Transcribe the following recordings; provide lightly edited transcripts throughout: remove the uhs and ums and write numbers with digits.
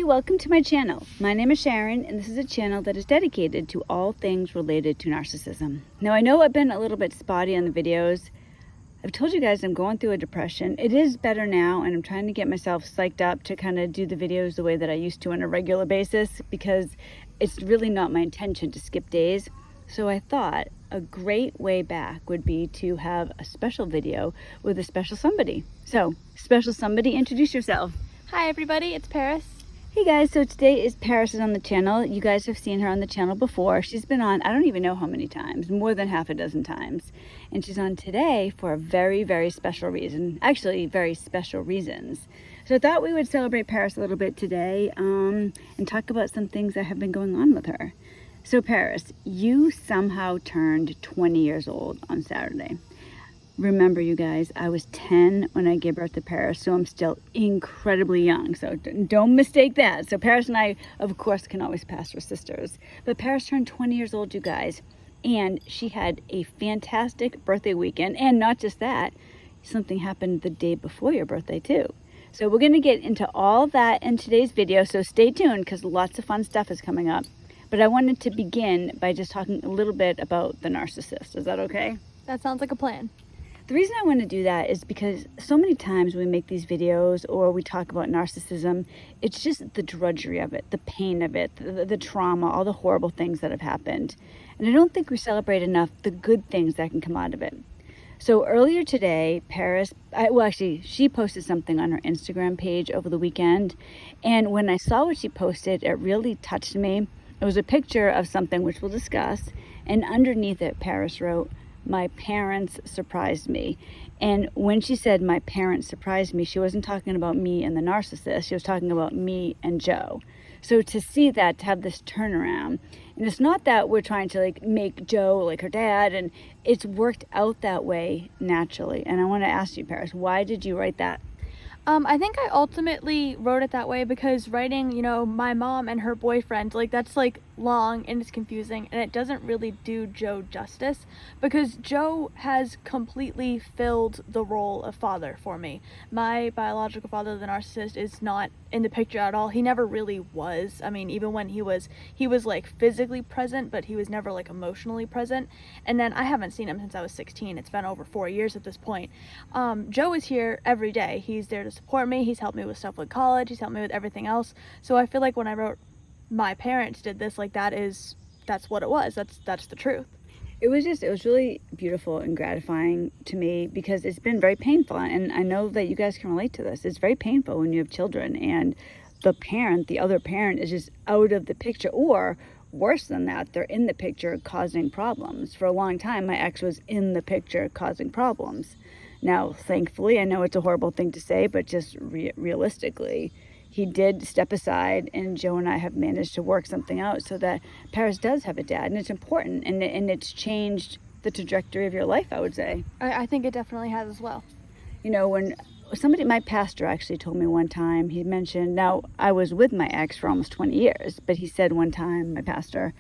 everybody, welcome to my channel. My name is Sharon and this is a channel that is dedicated to all things related to narcissism. Now I know I've been a little bit spotty on the videos. I've told you guys I'm going through a depression. It is better now and I'm trying to get myself psyched up to kind of do the videos the way that I used to on a regular basis because it's really not my intention to skip days. So I thought a great way back would be to have a special video with a special somebody. So, special somebody, introduce yourself. Hi everybody, it's Paris. Hey guys, so today is Paris is on the channel. You guys have seen her on the channel before. She's been on, I don't even know how many times, more than half a dozen times. And she's on today for a very, very special reason. Actually, very special reasons. So I thought we would celebrate Paris a little bit today and talk about some things that have been going on with her. So Paris, you somehow turned 20 years old on Saturday. Remember, you guys, I was 10 when I gave birth to Paris, so I'm still incredibly young. So don't mistake that. So Paris and I, of course, can always pass for sisters. But Paris turned 20 years old, you guys, and she had a fantastic birthday weekend. And not just that, something happened the day before your birthday, too. So we're going to get into all that in today's video, so stay tuned because lots of fun stuff is coming up. But I wanted to begin by just talking a little bit about the narcissist. Is that okay? That sounds like a plan. The reason I want to do that is because so many times when we make these videos or we talk about narcissism, it's just the drudgery of it, the pain of it, the trauma, all the horrible things that have happened. And I don't think we celebrate enough the good things that can come out of it. So earlier today, Paris, she posted something on her Instagram page over the weekend. And when I saw what she posted, it really touched me. It was a picture of something which we'll discuss. And underneath it, Paris wrote, "My parents surprised me." And when she said my parents surprised me, she wasn't talking about me and the narcissist. She was talking about me and Joe. So to see that, to have this turnaround, and it's not that we're trying to make Joe like her dad, and it's worked out that way naturally. And I want to ask you, Paris, why did you write that? I think I ultimately wrote it that way because writing, my mom and her boyfriend, that's long and it's confusing and it doesn't really do Joe justice because Joe has completely filled the role of father for me. My biological father, the narcissist, is not in the picture at all. He never really was. I mean, even when he was physically present, but he was never emotionally present. And then I haven't seen him since I was 16. It's been over 4 years at this point. Joe is here every day. He's there to support me. He's helped me with stuff with college. He's helped me with everything else. So I feel like when I wrote my parents did this, that's what it was. That's the truth. It was really beautiful and gratifying to me because it's been very painful. And I know that you guys can relate to this. It's very painful when you have children and the other parent is just out of the picture, or worse than that, they're in the picture causing problems. For a long time, my ex was in the picture causing problems. Now, thankfully, I know it's a horrible thing to say, but just realistically, he did step aside, and Joe and I have managed to work something out so that Paris does have a dad, and it's important, and it's changed the trajectory of your life, I would say. I think it definitely has as well. When my pastor actually told me one time, he mentioned, now I was with my ex for almost 20 years, but he said one time, my pastor,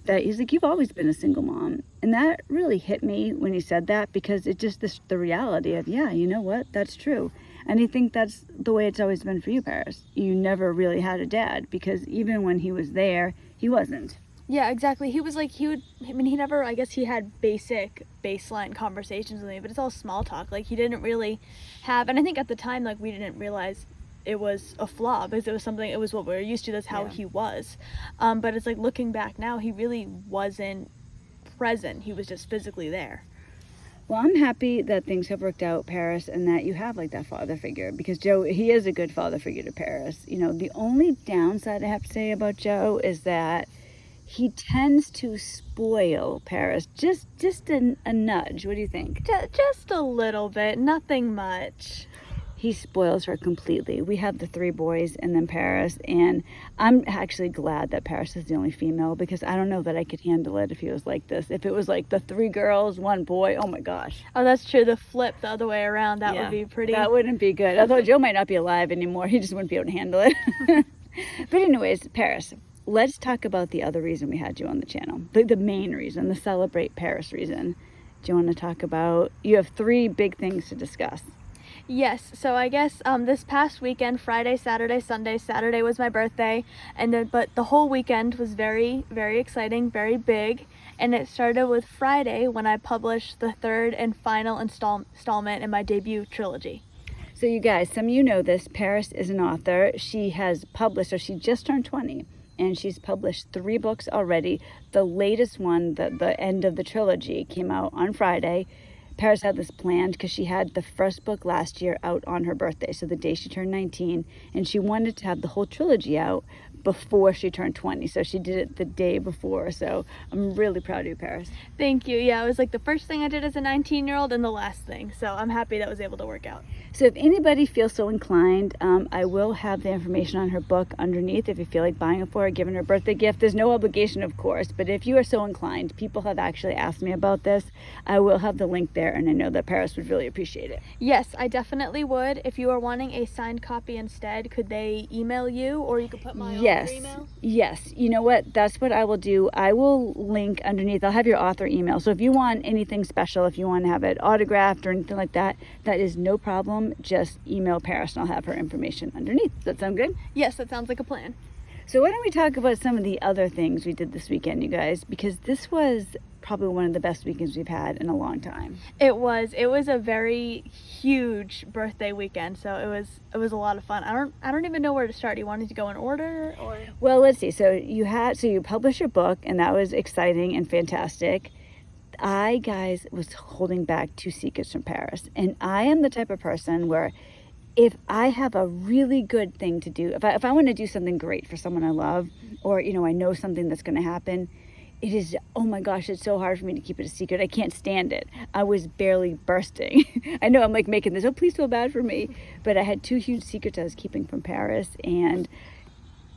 that he's like, "You've always been a single mom." And that really hit me when he said that because it's just the reality of, yeah, you know what, that's true. And I think that's the way it's always been for you, Paris. You never really had a dad because even when he was there, he wasn't. Yeah, exactly. He was he never, I guess he had baseline conversations with me, but it's all small talk. He didn't really have, and I think at the time, we didn't realize it was a flaw because it was what we were used to. That's how he was. But it's looking back now, he really wasn't present. He was just physically there. Well, I'm happy that things have worked out, Paris, and that you have that father figure because Joe, he is a good father figure to Paris. The only downside I have to say about Joe is that he tends to spoil Paris just a nudge. What do you think? Just a little bit, nothing much. He spoils her completely. We have the 3 boys and then Paris, and I'm actually glad that Paris is the only female because I don't know that I could handle it if he was like this. If it was the 3 girls, 1 boy, oh my gosh. Oh, that's true. The flip the other way around, that would be pretty. That wouldn't be good. Although Joe might not be alive anymore. He just wouldn't be able to handle it. But anyways, Paris, let's talk about the other reason we had you on the channel. The main reason, the Celebrate Paris reason. Do you want to talk about, you have 3 big things to discuss. Yes, so I guess this past weekend, Friday, Saturday, Sunday, Saturday was my birthday, but the whole weekend was very, very exciting, very big, and it started with Friday when I published the third and final installment in my debut trilogy. So you guys, some of you know this, Paris is an author. She has published, so she just turned 20, and she's published 3 books already. The latest one, the end of the trilogy, came out on Friday. Paris had this planned because she had the first book last year out on her birthday, so the day she turned 19, and she wanted to have the whole trilogy out before she turned 20, so she did it the day before. So I'm really proud of you, Paris. Thank you. Yeah, it was like the first thing I did as a 19-year-old and the last thing, so I'm happy that was able to work out. So if anybody feels so inclined, I will have the information on her book underneath if you feel like buying it for her, giving her a birthday gift. There's no obligation, of course, but if you are so inclined, people have actually asked me about this. I will have the link there, and I know that Paris would really appreciate it. Yes, I definitely would. If you are wanting a signed copy instead, could they email you, or you could put my author email? Yes. You know what? That's what I will do. I will link underneath. I'll have your author email. So if you want anything special, if you want to have it autographed or anything like that, that is no problem. Just email Paris and I'll have her information underneath. Does that sound good? Yes, that sounds like a plan. So why don't we talk about some of the other things we did this weekend, you guys? Because this was probably one of the best weekends we've had in a long time. It was a very huge birthday weekend, so it was a lot of fun. I don't even know where to start. You wanted to go in order, or? Well, let's see. So you published your book, and that was exciting and fantastic. I, guys, was holding back 2 secrets from Paris, and I am the type of person where if I have a really good thing to do, if I want to do something great for someone I love, or I know something that's going to happen, it is, oh my gosh, it's so hard for me to keep it a secret. I can't stand it. I was barely bursting. I know I'm like making this, oh, please feel bad for me, but I had 2 huge secrets I was keeping from Paris, and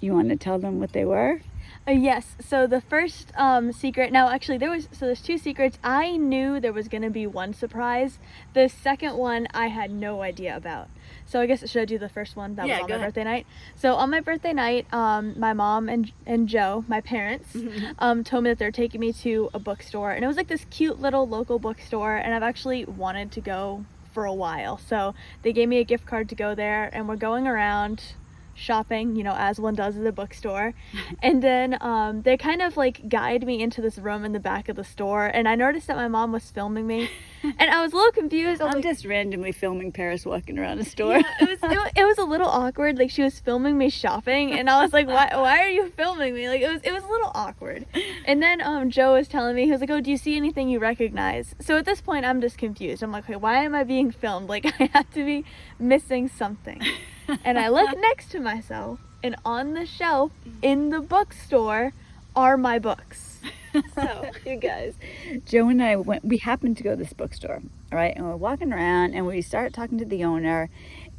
you want to tell them what they were? Yes, so the first secret, now actually there's 2 secrets. I knew there was going to be one surprise. The second one I had no idea about. So I guess, should I do the first one? That was on my birthday night. So on my birthday night, my mom and Joe, my parents, told me that they're taking me to a bookstore. And it was like this cute little local bookstore, and I've actually wanted to go for a while. So they gave me a gift card to go there, and we're going around shopping, as one does at a bookstore. And then they kind of like guide me into this room in the back of the store, and I noticed that my mom was filming me, and I was a little confused. I'm just randomly filming Paris walking around a store. Yeah, it was a little awkward. Like, she was filming me shopping, and I was like, why are you filming me? Like, it was a little awkward. And then Joe was telling me, he was like, oh, do you see anything you recognize? So at this point, I'm just confused. I'm like, okay, why am I being filmed? Like, I have to be missing something. And I look next to myself, and on the shelf in the bookstore are my books. So, you guys, Joe and I we happened to go to this bookstore, all right? And we're walking around, and we start talking to the owner,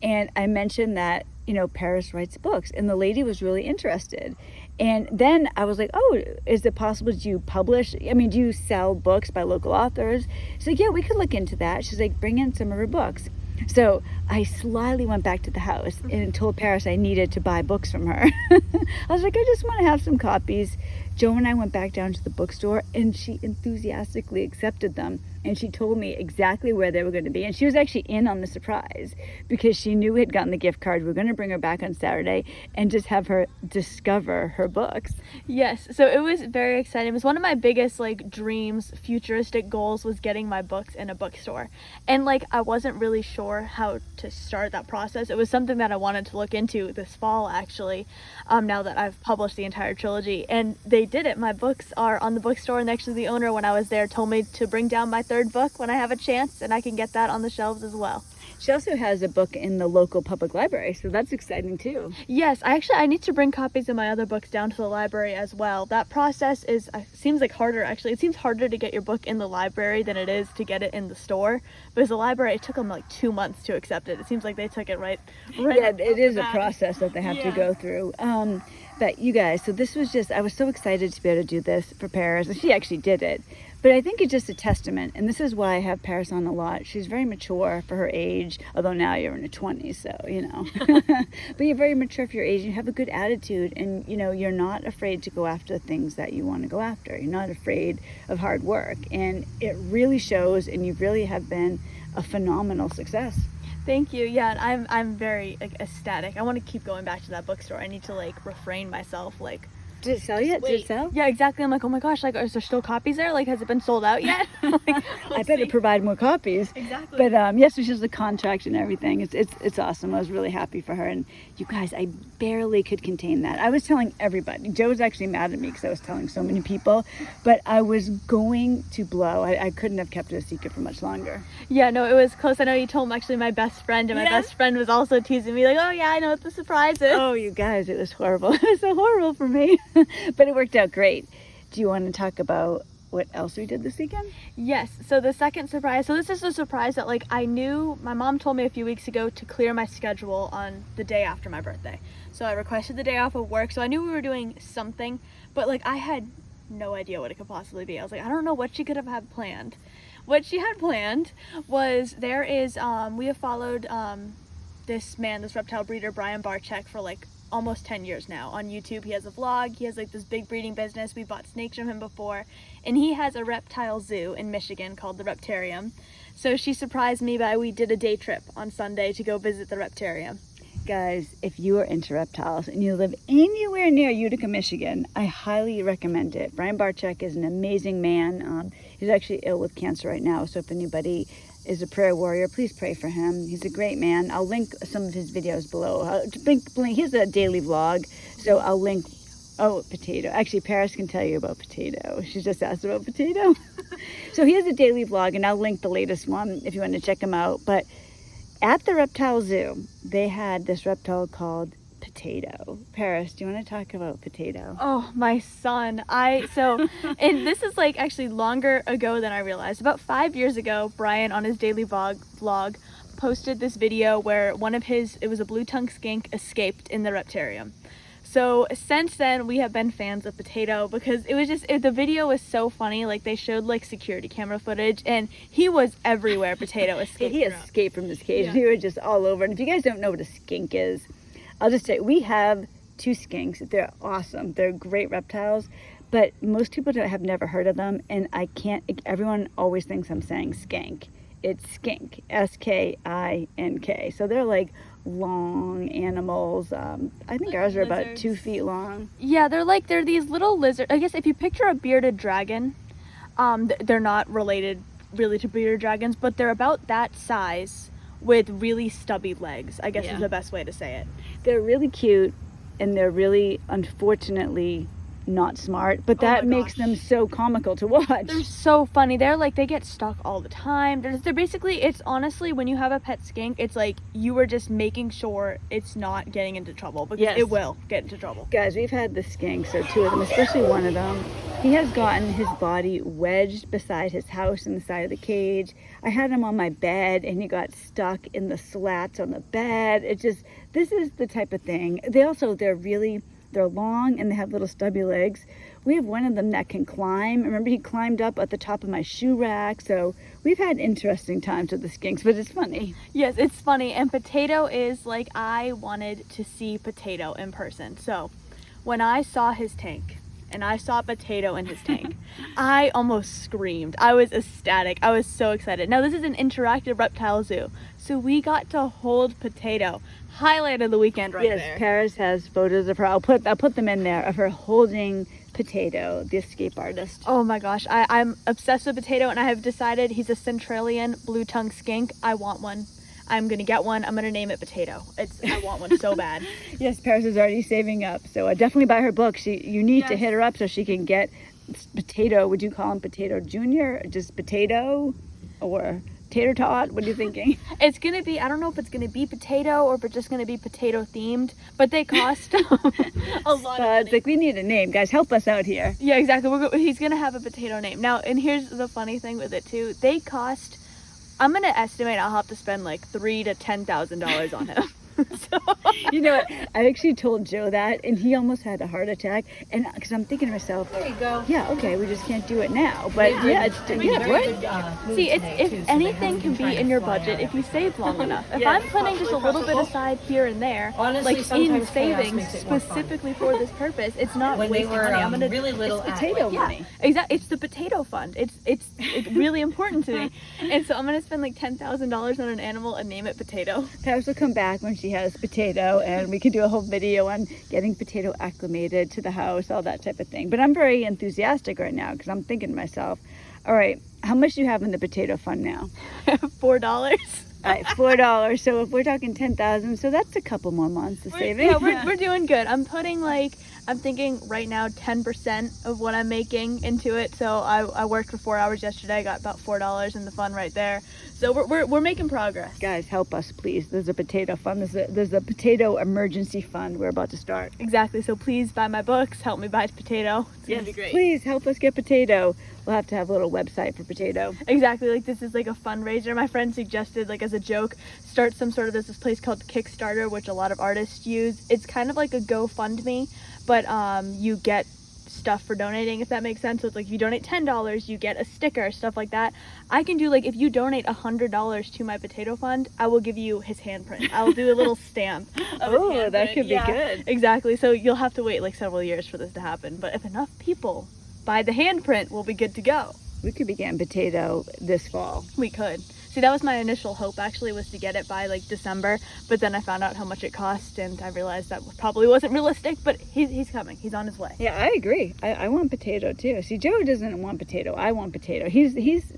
and I mentioned that, Paris writes books, and the lady was really interested. And then I was like, oh, is it possible you publish? I mean, do you sell books by local authors? She's like, yeah, we could look into that. She's like, bring in some of her books. So I slyly went back to the house and told Paris I needed to buy books from her. I was like, I just want to have some copies. Joe and I went back down to the bookstore, and she enthusiastically accepted them. And she told me exactly where they were going to be. And she was actually in on the surprise because she knew we had gotten the gift card. We were going to bring her back on Saturday and just have her discover her books. Yes, so it was very exciting. It was one of my biggest dreams, futuristic goals, was getting my books in a bookstore. And I wasn't really sure how to start that process. It was something that I wanted to look into this fall, actually, now that I've published the entire trilogy. And they did it. My books are on the bookstore, and actually the owner, when I was there, told me to bring down my 3rd book when I have a chance, and I can get that on the shelves as well. She also has a book in the local public library, so that's exciting too. Yes, I need to bring copies of my other books down to the library as well. That process seems like harder, actually. It seems harder to get your book in the library than it is to get it in the store, because the library, it took them 2 months to accept it. It seems like they took it right. Yeah, it is a process that they have to go through. But you guys, so this was I was so excited to be able to do this for Paris, and she actually did it. But I think it's just a testament, and this is why I have Paris on a lot. She's very mature for her age, although now you're in your 20s, so, But you're very mature for your age, and you have a good attitude, and, you're not afraid to go after the things that you want to go after. You're not afraid of hard work, and it really shows, and you really have been a phenomenal success. Thank you. Yeah, and I'm very like ecstatic. I want to keep going back to that bookstore. I need to like refrain myself. Like, Did it sell yet? Did it sell? yeah, exactly. I'm like, oh my gosh, like, is there still copies there? Like, has it been sold out yet? Like, I better provide more copies. Exactly. But yes, which is the contract and everything. It's awesome. I was really happy for her. And you guys, I barely could contain that. I was telling everybody. Joe was actually mad at me because I was telling so many people. But I was going to blow. I couldn't have kept it a secret for much longer. Yeah, no, it was close. I know you told actually my best friend, and my best friend was also teasing me like, oh yeah, I know what the surprise is. Oh, you guys, it was horrible. It was so horrible for me. But it worked out great. Do you want to talk about what else we did this weekend? Yes. So the second surprise, so this is a surprise that like I knew, my mom told me a few weeks ago to clear my schedule on the day after my birthday. So I requested the day off of work. So I knew we were doing something, but like I had no idea what it could possibly be. I was like, I don't know what she could have had planned. What she had planned was there is, we have followed this man, this reptile breeder, Brian Barczyk, for like almost 10 years now on YouTube. He has a vlog. He has like this big breeding business. We bought snakes from him before, and he has a reptile zoo in Michigan called the Reptarium. So she surprised me by, we did a day trip on Sunday to go visit the Reptarium. Guys, if you are into reptiles and you live anywhere near Utica, Michigan, I highly recommend it. Brian Barczyk is an amazing man. He's actually ill with cancer right now, so if anybody is a prayer warrior, please pray for him. He's a great man. I'll link some of his videos below. He has a daily vlog, so I'll link. Oh, Potato. Actually, Paris can tell you about Potato. She just asked about Potato. So he has a daily vlog, and I'll link the latest one if you want to check him out. But at the reptile zoo, they had this reptile called Potato. Paris, do you want to talk about Potato? Oh, my son. And this is like actually longer ago than I realized. About 5 years ago, Brian on his daily vlog posted this video where it was a blue-tongued skink, escaped in the Reptarium. So since then, we have been fans of Potato because the video was so funny. Like they showed like security camera footage, and he was everywhere. Potato escaped. He escaped from his cage. Yeah. He was just all over. And if you guys don't know what a skink is, I'll just say we have 2 skinks. They're awesome. They're great reptiles, but most people have never heard of them. And everyone always thinks I'm saying skank. It's skink, S-K-I-N-K. So they're like long animals. I think ours are about 2 feet long. Yeah, they're these little lizards. I guess if you picture a bearded dragon, they're not related really to bearded dragons, but they're about that size with really stubby legs, I guess is the best way to say it. They're really cute, and they're really, unfortunately, not smart, but that makes them so comical to watch. They're so funny. They get stuck all the time. They're basically, it's honestly, when you have a pet skink, it's like you are just making sure it's not getting into trouble, because it will get into trouble. Guys, we've had the skinks, so 2 of them, especially one of them, he has gotten his body wedged beside his house in the side of the cage. I had him on my bed, and he got stuck in the slats on the bed. This is the type of thing. They're long, and they have little stubby legs. We have one of them that can climb. Remember, he climbed up at the top of my shoe rack. So we've had interesting times with the skinks, but it's funny. Yes, it's funny. And Potato is like, I wanted to see Potato in person. So when I saw his tank, and I saw Potato in his tank, I almost screamed. I was ecstatic. I was so excited. Now, this is an interactive reptile zoo, so we got to hold Potato. Highlight of the weekend there. Yes, Paris has photos of her. I'll put them in there, of her holding Potato, the escape artist. Oh my gosh, I'm obsessed with Potato, and I have decided he's a Centralian blue-tongued skink. I want one. I'm gonna get one. I'm gonna name it Potato. I want one so bad. Yes, Paris is already saving up, so definitely buy her book. You need to hit her up so she can get Potato. Would you call him Potato Junior, or just Potato, or Tater Tot? What are you thinking? It's gonna be, I don't know if it's gonna be Potato or if it's just gonna be Potato themed, but they cost a lot of money. It's like, we need a name, guys. Help us out here. Yeah, exactly. He's gonna have a Potato name now, and here's the funny thing with it too. They cost, I'm gonna estimate I'll have to spend like $3,000 to $10,000 on him. So You know what? I actually told Joe that, and he almost had a heart attack. And because I'm thinking to myself, There you go. yeah, okay, we just can't do it now. But They yeah, did- it's they yeah, did what? very good, mood see, it's, today, if too, so they anything haven't can been trying be to in your fly budget out. if you save long enough. If Yeah, I'm putting just a little bit possibly. aside here and there, Honestly, like in sometimes chaos savings makes it more fun. specifically for this purpose, it's not When they wasting were money. I'm gonna really little, It's potato yeah, money. exactly. It's the potato fund. It's really important to me, and so I'm gonna spend like $10,000 on an animal and name it Potato. Paris will come back when she has potato, and we can do a whole video on getting potato acclimated to the house, all that type of thing. But I'm very enthusiastic right now because I'm thinking to myself, all right, how much do you have in the potato fund now? $4. All right, $4. So if we're talking 10,000, so that's a couple more months of saving. Yeah, we're doing good. I'm thinking right now 10% of what I'm making into it. So I worked for 4 hours yesterday. I got about $4 in the fund right there. So we're making progress. Guys, help us, please. There's a potato fund. There's a potato emergency fund we're about to start. Exactly. So please buy my books. Help me buy potato. It's gonna be great. Please help us get potato. We'll have to have a little website for potato. Exactly. Like this is like a fundraiser. My friend suggested, like as a joke, start some sort of there's this place called Kickstarter, which a lot of artists use. It's kind of like a GoFundMe, but you get stuff for donating, if that makes sense. So it's like if you donate $10, you get a sticker, stuff like that. I can do like if you donate $100 to my potato fund, I will give you his handprint. I'll do a little stamp. Of his Oh, that handprint. could be Yeah, good. Exactly. So you'll have to wait like several years for this to happen. But if enough people buy the handprint, we'll be good to go. We could be getting potato this fall. We could. See, that was my initial hope actually, was to get it by like December, but then I found out how much it cost and I realized that probably wasn't realistic, but he's coming. He's on his way. Yeah, I agree. I want potato too. See, Joe doesn't want potato. I want potato. He's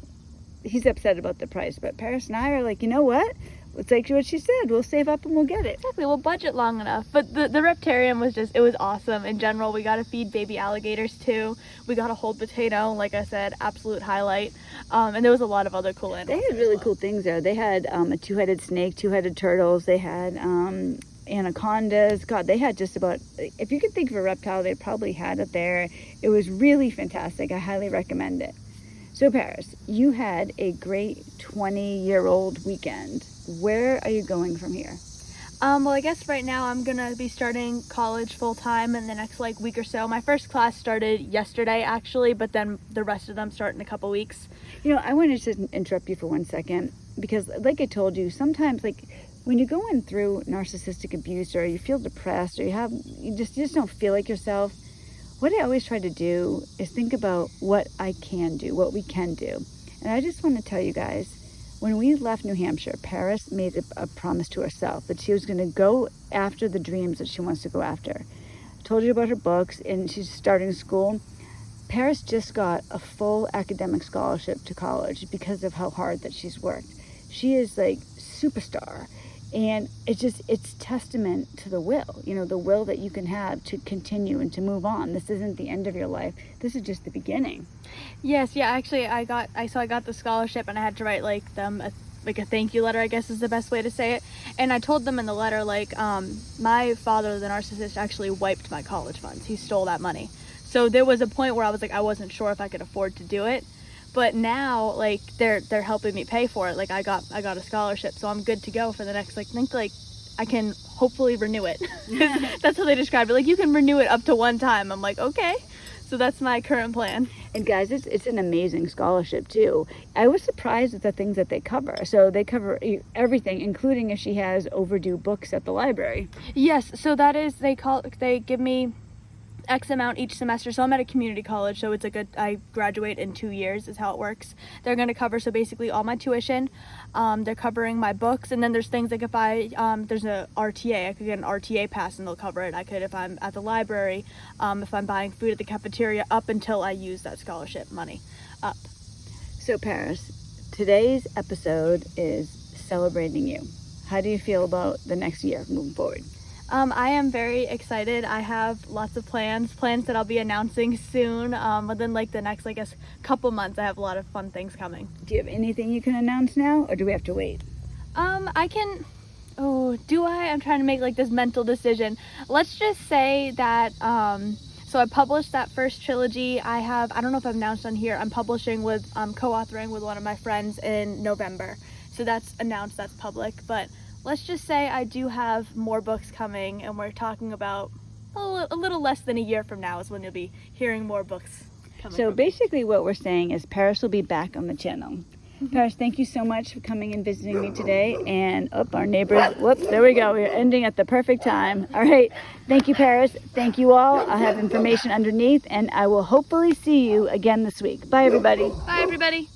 upset about the price, but Paris and I are like, you know what? It's like what she said. We'll save up and we'll get it. Exactly, we'll budget long enough. But the reptarium was just, it was awesome. In general, we got to feed baby alligators too. We got to hold potato, like I said, absolute highlight. And there was a lot of other cool animals. They had really cool things there. They had a two-headed snake, two-headed turtles. They had anacondas. God, they had just about, if you could think of a reptile, they probably had it there. It was really fantastic. I highly recommend it. So Paris, you had a great 20-year-old weekend. Where are you going from here? Well, I guess right now I'm gonna be starting college full time in the next like week or so. My first class started yesterday actually, but then the rest of them start in a couple weeks. You know, I wanted to interrupt you for 1 second because, like I told you, sometimes like when you're going through narcissistic abuse or you feel depressed or you just don't feel like yourself, what I always try to do is think about what I can do, what we can do. And I just want to tell you guys, when we left New Hampshire, Paris made a promise to herself that she was going to go after the dreams that she wants to go after. I told you about her books, and she's starting school. Paris just got a full academic scholarship to college because of how hard that she's worked. She is like superstar. And it's testament to the will, the will that you can have to continue and to move on. This isn't the end of your life. This is just the beginning. Yes, yeah, actually I got the scholarship and I had to write like them a thank you letter, I guess is the best way to say it. And I told them in the letter, like, my father, the narcissist, actually wiped my college funds. He stole that money. So there was a point where I was like, I wasn't sure if I could afford to do it. But now, like, they're helping me pay for it. Like, I got a scholarship, so I'm good to go for the next, like, I can hopefully renew it. That's how they described it. Like, you can renew it up to one time. I'm like, okay. So that's my current plan. And guys, it's an amazing scholarship too. I was surprised at the things that they cover. So they cover everything, including if she has overdue books at the library. Yes, so that is, they give me X amount each semester. So I'm at a community college, so it's I graduate in 2 years is how it works. They're going to cover, so basically all my tuition. They're covering my books, and then there's things like if there's a RTA, I could get an RTA pass and they'll cover it. I could, if I'm at the library, if I'm buying food at the cafeteria, up until I use that scholarship money up. So Paris, today's episode is celebrating you. How do you feel about the next year moving forward? I am very excited. I have lots of plans that I'll be announcing soon. Within like the next, I guess, couple months, I have a lot of fun things coming. Do you have anything you can announce now, or do we have to wait? I can, do I? I'm trying to make like this mental decision. Let's just say that, so I published that first trilogy. I don't know if I've announced on here, I'm publishing with, co-authoring with one of my friends in November. So that's announced, that's public, but let's just say I do have more books coming, and we're talking about a little less than a year from now is when you'll be hearing more books coming. So from me. basically what we're saying is Paris will be back on the channel. Paris, thank you so much for coming and visiting me today. And our neighbors, whoops, there we go. We're ending at the perfect time. All right. Thank you, Paris. Thank you all. I'll have information underneath, and I will hopefully see you again this week. Bye, everybody. Bye, everybody.